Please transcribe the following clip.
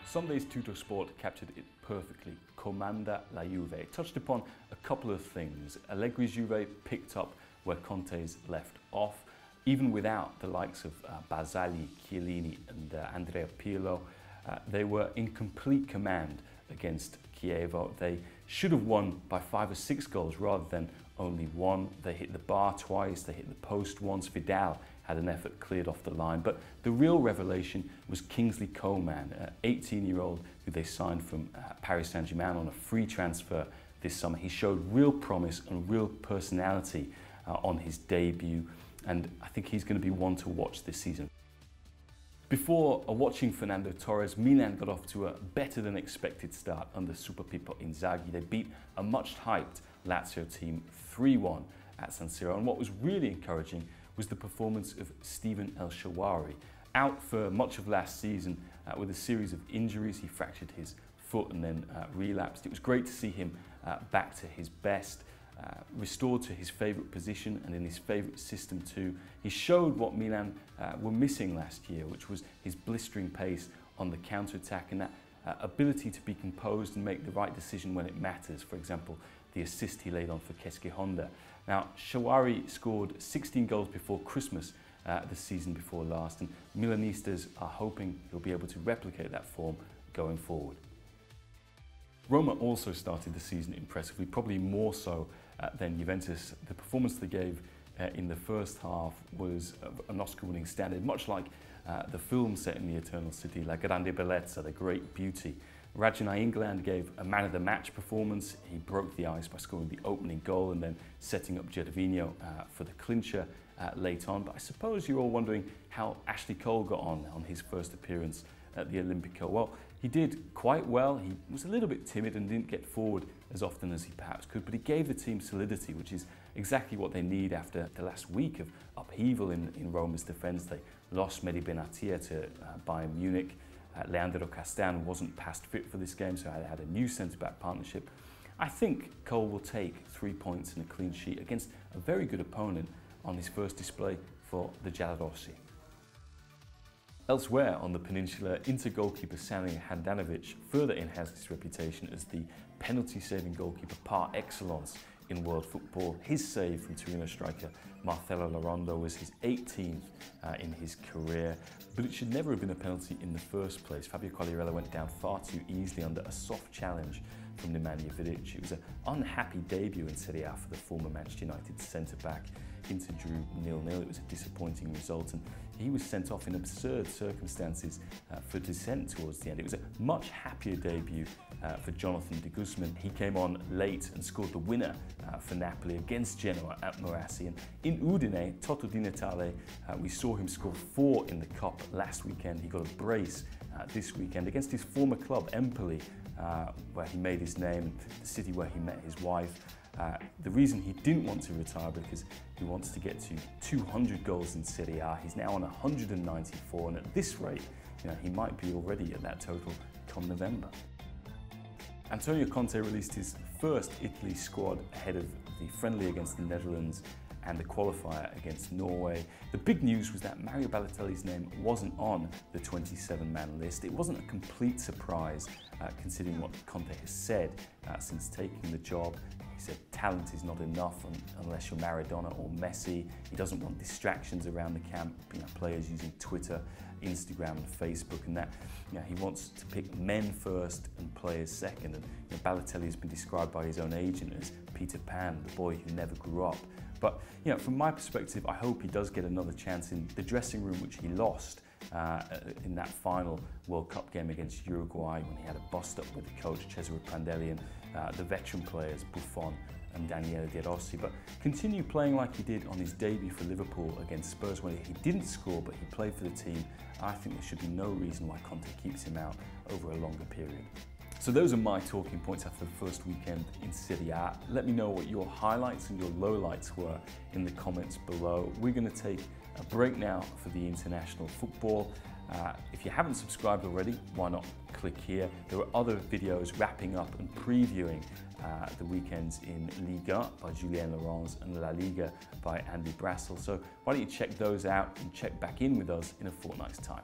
Sunday's Tuttosport captured it perfectly. Comanda la Juve. It touched upon a couple of things. Allegri's Juve picked up where Conte's left off, even without the likes of Barzagli, Chiellini and Andrea Pirlo. They were in complete command against Chievo. They should have won by 5 or 6 goals rather than only one. They hit the bar twice, they hit the post once. Vidal had an effort cleared off the line. But the real revelation was Kingsley Coman, an 18-year-old who they signed from Paris Saint-Germain on a free transfer this summer. He showed real promise and real personality on his debut, and I think he's going to be one to watch this season. Before watching Fernando Torres, Milan got off to a better than expected start under Super Pippo Inzaghi. They beat a much hyped Lazio team 3-1 at San Siro, and what was really encouraging was the performance of Steven El Shaarawy. Out for much of last season with a series of injuries. He fractured his foot and then relapsed. It was great to see him back to his best. Restored to his favourite position and in his favourite system too. He showed what Milan were missing last year, which was his blistering pace on the counter-attack and that ability to be composed and make the right decision when it matters. For example, the assist he laid on for Keisuke Honda. Now, Shaarawy scored 16 goals before Christmas the season before last, and Milanistas are hoping he'll be able to replicate that form going forward. Roma also started the season impressively, probably more so than Juventus. The performance they gave in the first half was an Oscar-winning standard, much like the film set in the Eternal City, La Grande Bellezza, the Great Beauty. Rajani England gave a man-of-the-match performance. He broke the ice by scoring the opening goal and then setting up Gervinho for the clincher late on. But I suppose you're all wondering how Ashley Cole got on his first appearance at the Olimpico. Well, he did quite well. He was a little bit timid and didn't get forward as often as he perhaps could, but he gave the team solidity, which is exactly what they need after the last week of upheaval in Roma's defence. They lost Mehdi Benatia to Bayern Munich. Leandro Castan wasn't past fit for this game, so they had a new centre-back partnership. I think Cole will take 3 points and a clean sheet against a very good opponent on his first display for the Giallorossi. Elsewhere on the peninsula, Inter goalkeeper Samir Handanovic further enhanced his reputation as the penalty-saving goalkeeper par excellence in world football. His save from Torino striker Marcelo Lorondo was his 18th in his career, but it should never have been a penalty in the first place. Fabio Quagliarella went down far too easily under a soft challenge from Nemanja Vidic. It was an unhappy debut in Serie A for the former Manchester United centre-back. Inter drew 0-0. It was a disappointing result, and he was sent off in absurd circumstances for dissent towards the end. It was a much happier debut for Jonathan de Guzman. He came on late and scored the winner for Napoli against Genoa at Marassi. And in Udine, Toto Di Natale, we saw him score 4 in the Cup last weekend. He got a brace this weekend against his former club, Empoli, where he made his name, the city where he met his wife. The reason he didn't want to retire because he wants to get to 200 goals in Serie A. He's now on 194, and at this rate, he might be already at that total come November. Antonio Conte released his first Italy squad ahead of the friendly against the Netherlands and the qualifier against Norway. The big news was that Mario Balotelli's name wasn't on the 27-man list. It wasn't a complete surprise considering what Conte has said since taking the job. He said talent is not enough unless you're Maradona or Messi. He doesn't want distractions around the camp, players using Twitter, Instagram and Facebook, and that he wants to pick men first and players second. And Balotelli has been described by his own agent as Peter Pan, the boy who never grew up. But from my perspective, I hope he does get another chance in the dressing room, which he lost in that final World Cup game against Uruguay when he had a bust-up with the coach Cesare Prandelli and the veteran players Buffon and Daniele De Rossi. But continue playing like he did on his debut for Liverpool against Spurs, where he didn't score but he played for the team. I think there should be no reason why Conte keeps him out over a longer period. So those are my talking points after the first weekend in Serie A. Let me know what your highlights and your lowlights were in the comments below. We're going to take a break now for the international football. If you haven't subscribed already, why not click here? There are other videos wrapping up and previewing the weekends in Liga by Julien Laurens and La Liga by Andy Brassel. So why don't you check those out and check back in with us in a fortnight's time.